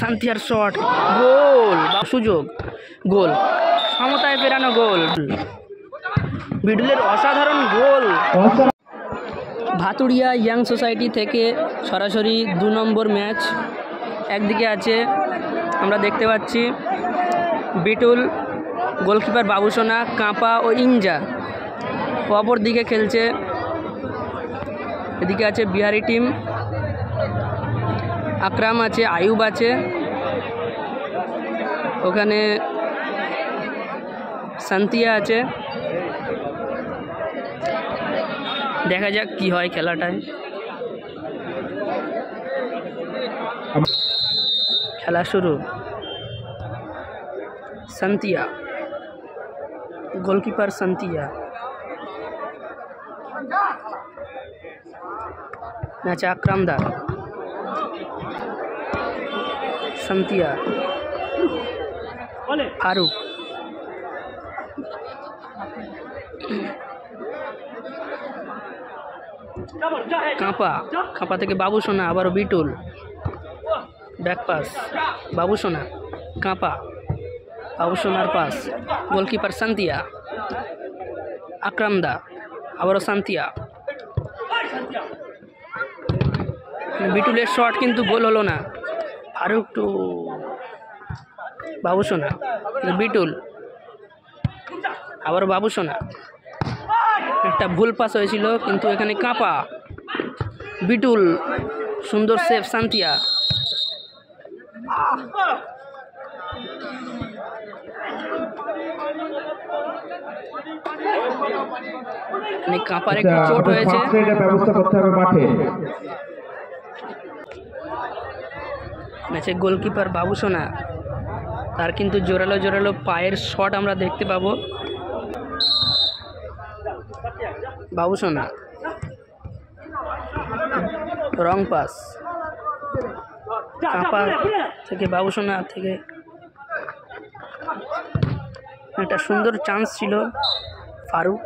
সান্তিয়ার shot, গোল বা সুযোগ, গোল, সমতায় ফেরানো গোল, বিডুলের অসাধারণ গোল। ভাতুড়িয়া ইয়াং সোসাইটি থেকে সরাসরি 2 নম্বর ম্যাচ। একদিকে আছে আমরা দেখতে পাচ্ছি বিটুল, গোলকিপার বাবুসোনা, কাঁপা ও ইঞ্জা। অপর দিকে খেলছে, এদিকে আছে বিহারি টিম, আকরাম আছে, আয়ুব আছে, ওখানে সান্তিয়া আছে। দেখা যাক কি হয় খেলাটায়। খেলা শুরু। সান্তিয়া, গোলকিপার সান্তিয়া, ম্যাচে আকরামদা, সান্তিয়া, ফারুক, কাঁপা থেকে বাবুসোনা, আবারও বিটুল, ব্যাক পাস, বাবুসোনা, কাঁপা, বাবুসোনার পাস, গোলকিপার সান্তিয়া, আকরামদা, আবারও সান্তিয়া, বিটুলের শট কিন্তু গোল হলো না। ফারুক টু বাবুসোনা, বিটুল, আবার বাবুসোনা, একটা ভুল পাস হয়েছিল কিন্তু এখানে কাঁপা, বিটুল, সুন্দর সেভ সান্তিয়া, কাঁপার একটু চোট হয়েছে। ম্যাচে গোলকিপার বাবুসোনা, তার কিন্তু জোরালো জোরালো পায়ের শট আমরা দেখতে পাবো। বাবুসোনা, রং পাস, কাঁপা থেকে বাবুসোনা থেকে একটা সুন্দর চান্স ছিল ফারুক,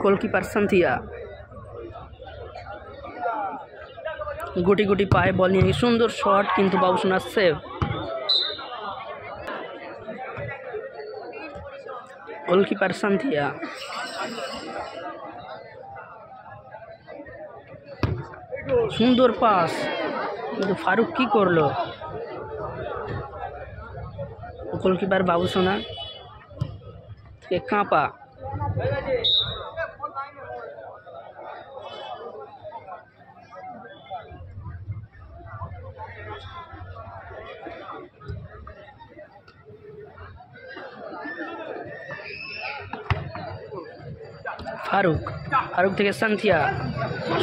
গোলকিপার সান্তিয়া, গুটি গুটি পায়ে বল নিয়ে সুন্দর শট কিন্তু বাবুসোনার সেভ, গোলকিপার সান্তিয়া, সুন্দর পাস কিন্তু ফারুক কি করলো, গোলকিপার বাবুসোনা থেকে কাঁপা, ফারুক থেকে সান্তিয়া,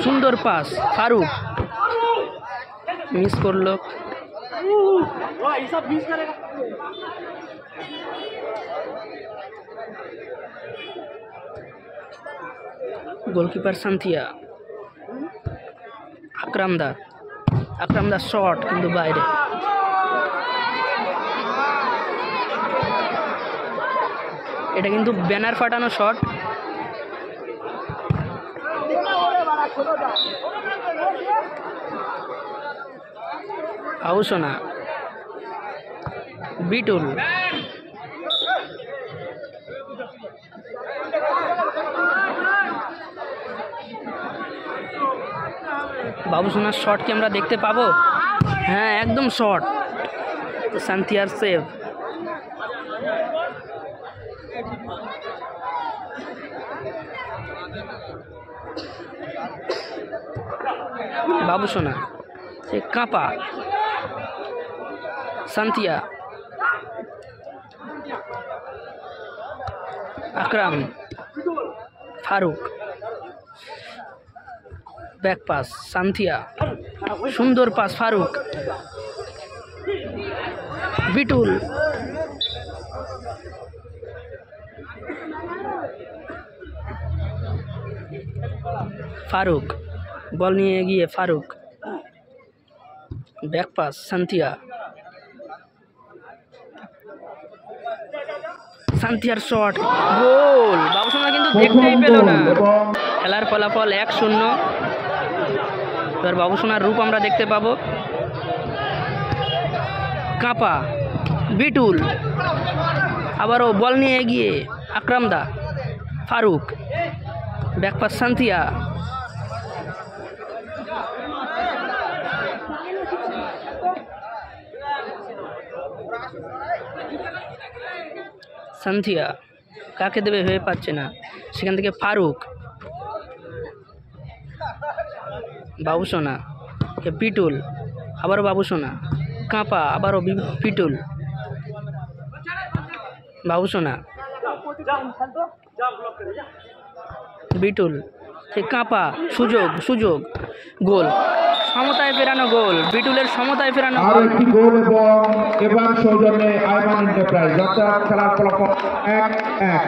সুন্দর পাস, ফারুক মিস করলো, গোলকিপার সান্তিয়া, আকরামদা শট কিন্তু বাইরে, এটা কিন্তু ব্যানার ফাটানো শট। বাবুসোনা, বিটুল, বাবুসোনার শট কি আমরা দেখতে পাবো? হ্যাঁ, একদম শট, সান্তিয়ার সেভ, বাবুসোনা, কাঁপা, সান্তিয়া, আকরাম, ফারুক, ব্যাক পাস, সান্তিয়া, সুন্দর পাস, ফারুক, বিটুল, ফারুক, বল নিয়ে এগিয়ে ফারুক, ব্যাক পাস, সান্তিয়া, সান্তিয়ার শট, গোল। বাবুসোনা কিন্তু দেখতেই পেল না। খেলার ফলাফল 1-0। এবার বাবুসোনার রূপ আমরা দেখতে পাবো। কাঁপা, বিটুল, আবারও বল নিয়ে এগিয়ে আকরাম দা, ফারুক, ব্যাকপাস সান্তিয়া, সান্থিয়া কাকে দেবে হয়ে পাচ্ছে না, সেখান থেকে ফারুক, বাবুসোনা, পিটুল, আবারও বাবুসোনা, কাঁপা, আবারও পিটুল, বাবুসোনা, বিটুল, সে কাঁপা, সুযোগ সুযোগ, গোল, সমতায় ফেরানো গোল, বিটুলের সমতায় ফেরানো আর একটি গোল এবং এবার সৌজন্যে আইমান এন্টারপ্রাইজ, অর্থাৎ খেলার ফলাফল 1-1।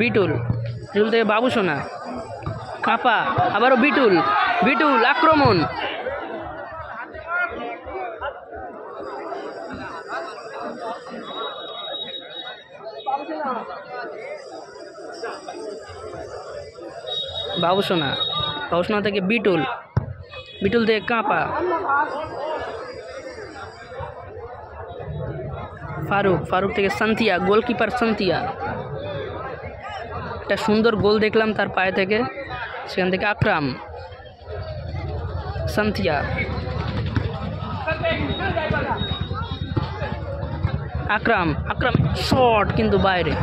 বিটুল, বিটুল থেকে বাবুসোনা, কাঁপা, আবারও বিটুল, বিটুল আক্রমণ, বাবুসোনা, বাবুসোনা থেকে বিটুল, বিটুল থেকে কাঁপা, ফারুক, ফারুক থেকে সান্তিয়া, গোলকিপার সান্তিয়া, একটা সুন্দর গোল দেখলাম তার পায়ে থেকে, সেখান থেকে আকরাম, সান্তিয়া, আকরাম, আকরাম শট কিন্তু বাইরে,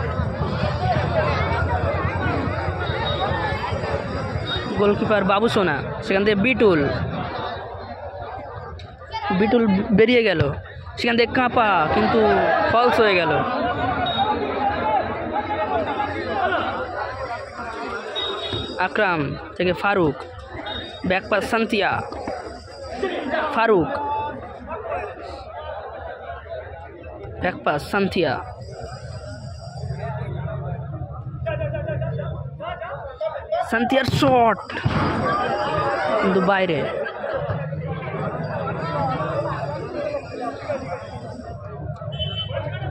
গোলকিপার বাবুসোনা, সেখান থেকে বিটুল, বিটুল বেরিয়ে গেল, সেখান থেকে কাঁপা কিন্তু ফলস হয়ে গেল, আকরাম থেকে ফারুক, ব্যাকপাস সান্তিয়া, ফারুক, ব্যাকপাস সান্তিয়া, সান্তিয়ার শট কিন্তু বাইরে,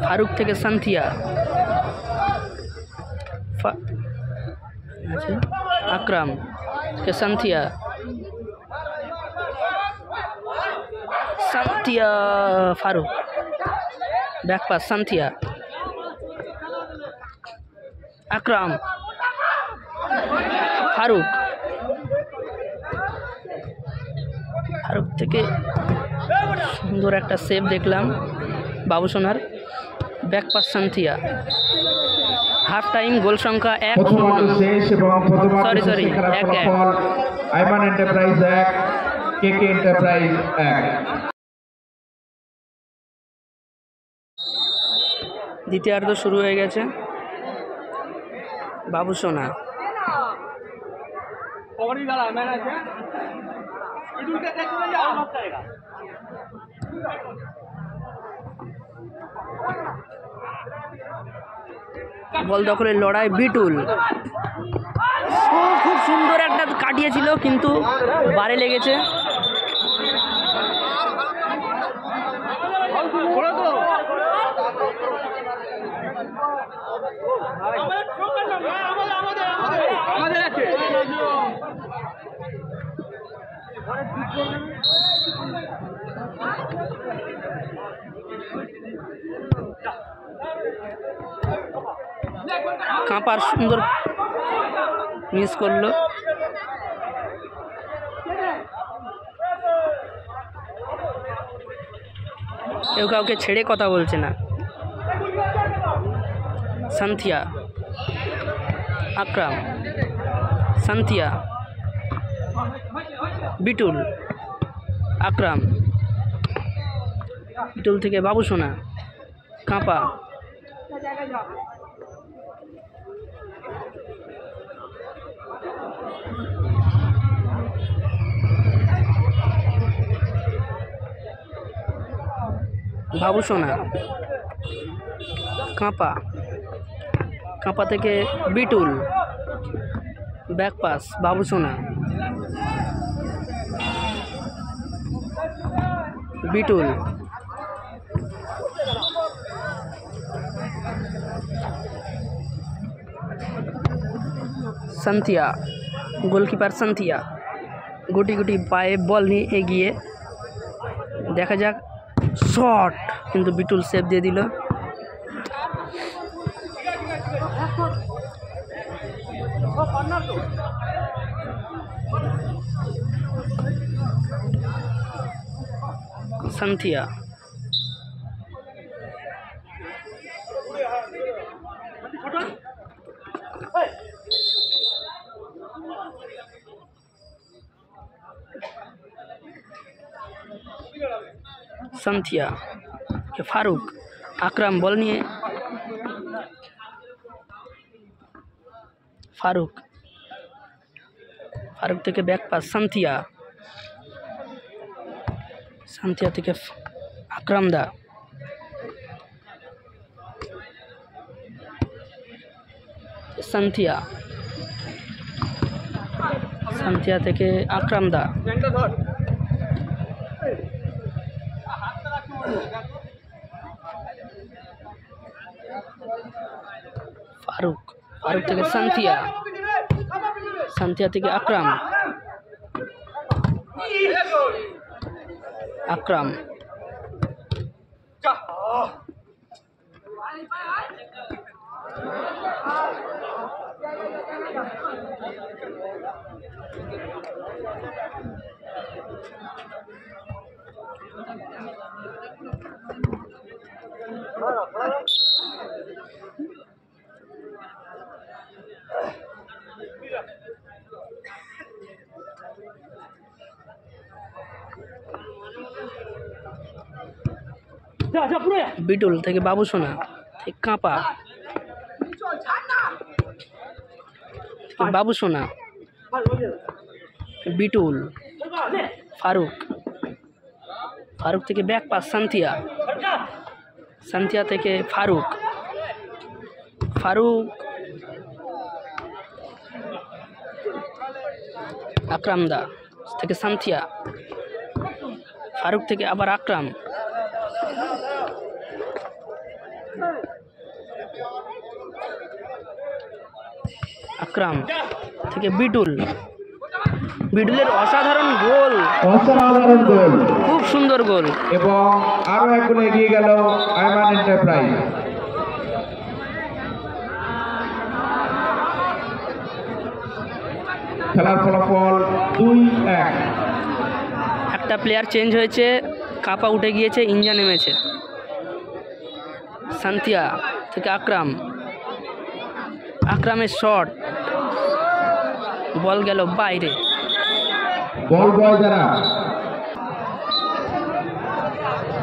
ফারুক থেকে সান্তিয়া, আকরাম থেকে সান্তিয়া, সান্তিয়া, ফারুক, ব্যাকপাস সান্তিয়া, আকরাম, ফারুক, ফারুক থেকে সুন্দর একটা সেভ দেখলাম বাবুসোনার, ব্যাকপাস সান্তিয়া, হাফ টাইম, গোল সংখ্যা 1-1, সরি 1-1, আইমান এন্টারপ্রাইজ 1, কেকে এন্টারপ্রাইজ 1। দ্বিতীয়ার্ধ শুরু হয়ে গেছে। বাবুসোনা, বল দখলের লড়াই, বিটুল, ও খুব সুন্দর একটা কাটিয়েছিল কিন্তু বারে লেগেছে, কাঁপার সুন্দর মিস করলো, কেউ কাউকে ছেড়ে কথা বলছে না, সান্থিয়া, আকরাম, সান্থিয়া, বিটুল, আকরাম, বিটুল থেকে বাবুসোনা, কাঁপা, বাবুসোনা, কাঁপা, কাঁপা থেকে বিটুল, ব্যাকপাস বাবুসোনা, বিটুল, সান্থিয়া, গোলকিপার সান্থিয়া গুটি গুটি পায়ে বল নিয়ে এগিয়ে, দেখা যাক শট, কিন্তু বিটুল সেভ দিয়ে দিল। সান্থিয়া, সান্থিয়া ফারুক, আকরাম বল নিয়ে, ফারুক থেকে ব্যাক পাস সান্থিয়া, সান্থিয়া থেকে আকরাম দা, সান্থিয়া থেকে আকরাম দা, ফারুক থেকে সান্থিয়া থেকে আকরাম, বিটুল থেকে বাবুসোনা, থেকে কাঁপা, বাবুসোনা, বিটুল, ফারুক থেকে ব্যাক পাস সান্থিয়া থেকে ফারুক, আকরাম দা থেকে সান্থিয়া, ফারুক থেকে আবার আকরাম, থেকে বিটুলের অসাধারণ গোল, খুব সুন্দর গোল, এবং আরো এক গোল এগিয়ে গেল আইমান এন্টারপ্রাইজ। খেলার ফলাফল 2-1। একটা প্লেয়ার চেঞ্জ হয়েছে, কাপা উঠে গিয়েছে, ইঞ্জা নেমেছে। সান্থিয়া থেকে আকরামের শট, বল গেল বাইরে। বল বয় যারা,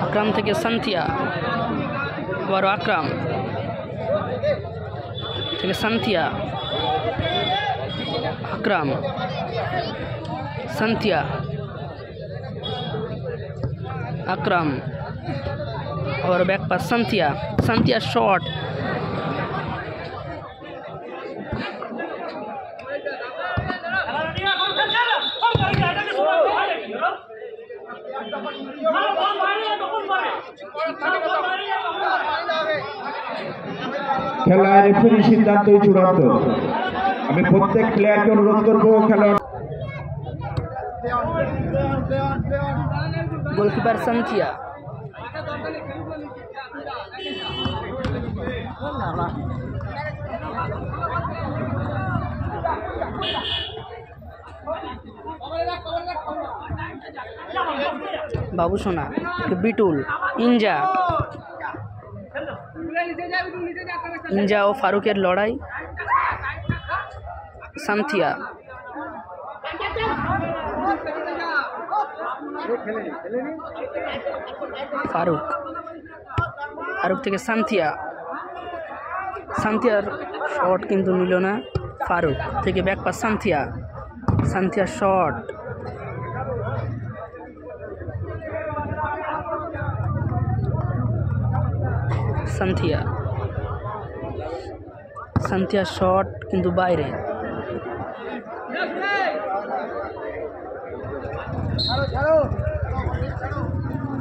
আকরাম থেকে সান্থিয়া, আবার আকরাম থেকে সান্থিয়া, আকরাম, সান্থিয়া, আকরাম, আবার ব্যাক পাস সান্থিয়া শট, খেলায় রেফারি সিদ্ধান্তই চূড়ান্ত। আমি প্রত্যেক প্লেয়ারকে অনুরোধ করবো খেলোয়াড়। গোলকিপার সান্থিয়া, বাবুসোনা, বিটুল, ইঞ্জা ও ফারুকের লড়াই, সান্থিয়া, ফারুক থেকে সান্থিয়ার শট কিন্তু নিল না, ফারুক থেকে back pass Santhia shot, Santhia shot কিন্তু বাইরে।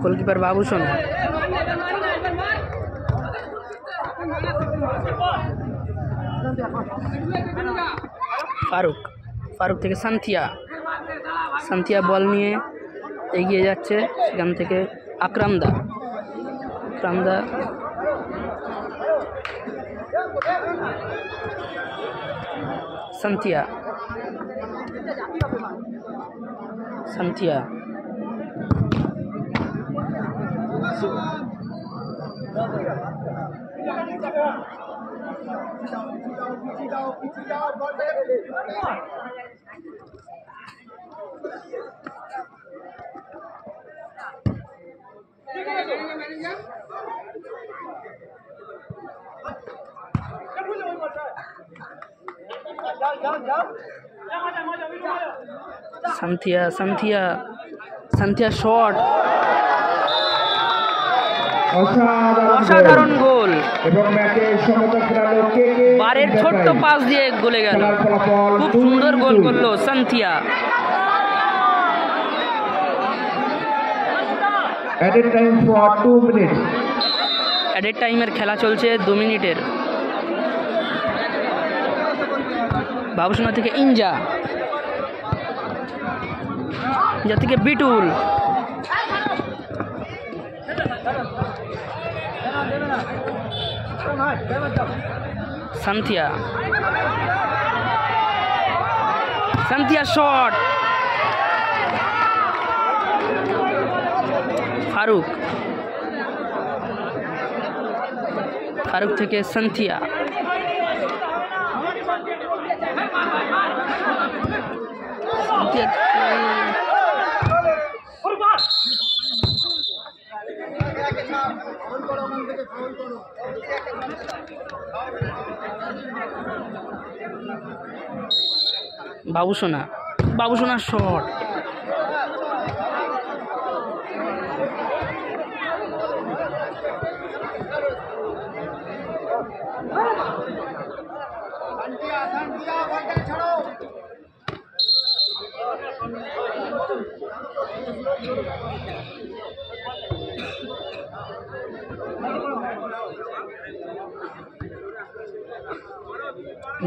গোলকিপার বাবুসোনা। ফারুক থেকে সান্থিয়া বল নিয়ে এগিয়ে যাচ্ছে, সেখান থেকে আকরামদা সান্থিয়া সান্থিয়া শট, অসাধারণ গোল এবং ম্যাচের সমতা ফেরালো কেকে বারের ছোট্ট পাস দিয়ে গোলে গেল। খুব সুন্দর গোল করলো Santhia. Added time for 2 minute. Added টাইমের খেলা চলছে 2 মিনিটের। বাবুসোনা থেকে ইঞ্জা থেকে বিটুল, সান্থিয়া শট, ফারুক থেকে সান্থিয়া, বাবুসোনা শট,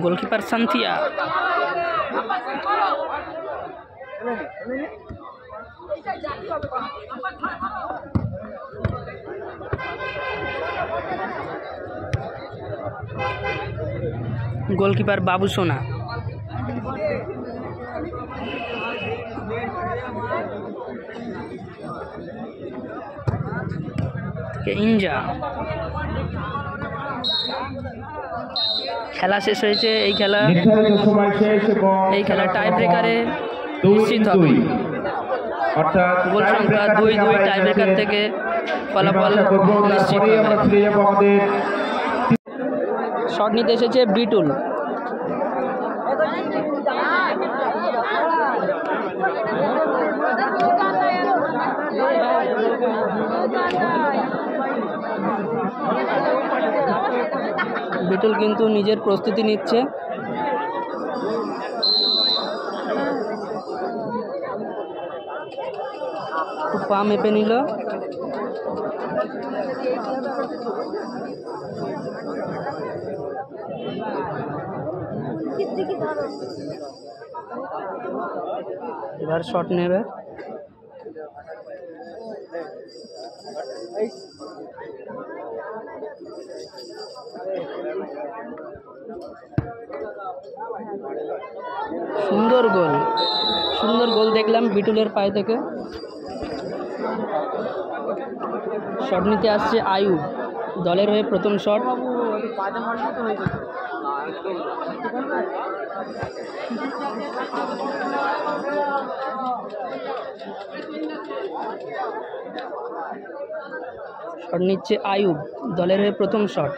গোলকিপার সান্থিয়া, গোলকিপার বাবুসোনা, ইঞ্জা। খেলা শেষ হয়েছে। এই খেলা টাই ব্রেকারে নিশ্চিত হবে। গোল সংখ্যা 2-2 টাই ব্রেকার থেকে ফলাফল নিশ্চিত হবে। শট নিতে এসেছে বিটুল। বিটুল কিন্তু নিজের প্রস্তুতি নিচ্ছে। পা মেপে নিল। এবার শট নেবে। সুন্দর গোল দেখলাম বিটুলের পায়ে থেকে। শট নিতে আসছে আয়ুব, দলের হয়ে প্রথম শট। শট নিচ্ছে আয়ুব, দলের হয়ে প্রথম শট।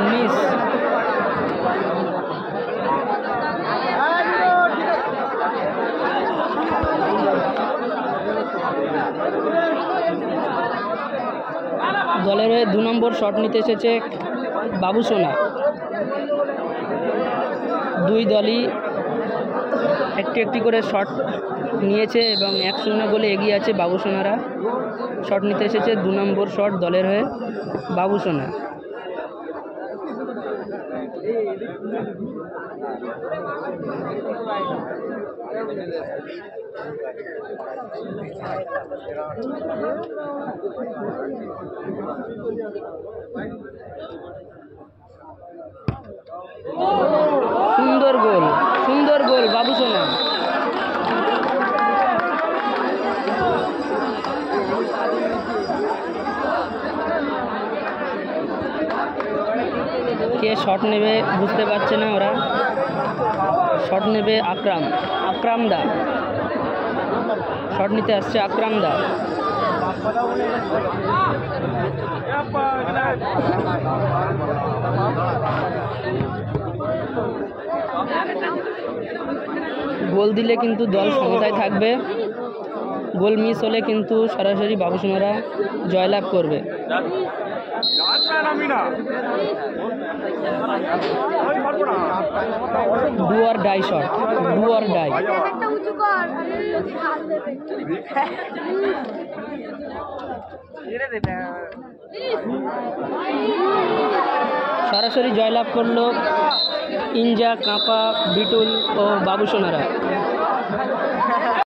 মিস। নম্বর শট নিতে এসেছে বাবুসোনা। দুই দলই একটি একটি করে শট নিয়েছে এবং 1-0 গোলে এগিয়ে আছে বাবুসোনারা। শট নিতে এসেছে 2 নম্বর শট দলের হয়ে বাবুসোনা। সুন্দর গোল বাবুসোনা। কে শট নেবে বুঝতে পারছে না ওরা। শট নেবে আকরাম দা। শট নিতে আসছে আকরাম দা। গোল দিলে কিন্তু দল সমতায় থাকবে। গোল মিস হলে কিন্তু সরাসরি বাবুসোনারা জয়লাভ করবে। Do or die shot, do or die. সরাসরি জয়লাভ করলো ইঞ্জা, কাঁপা, বিটুল ও বাবুসোনারা।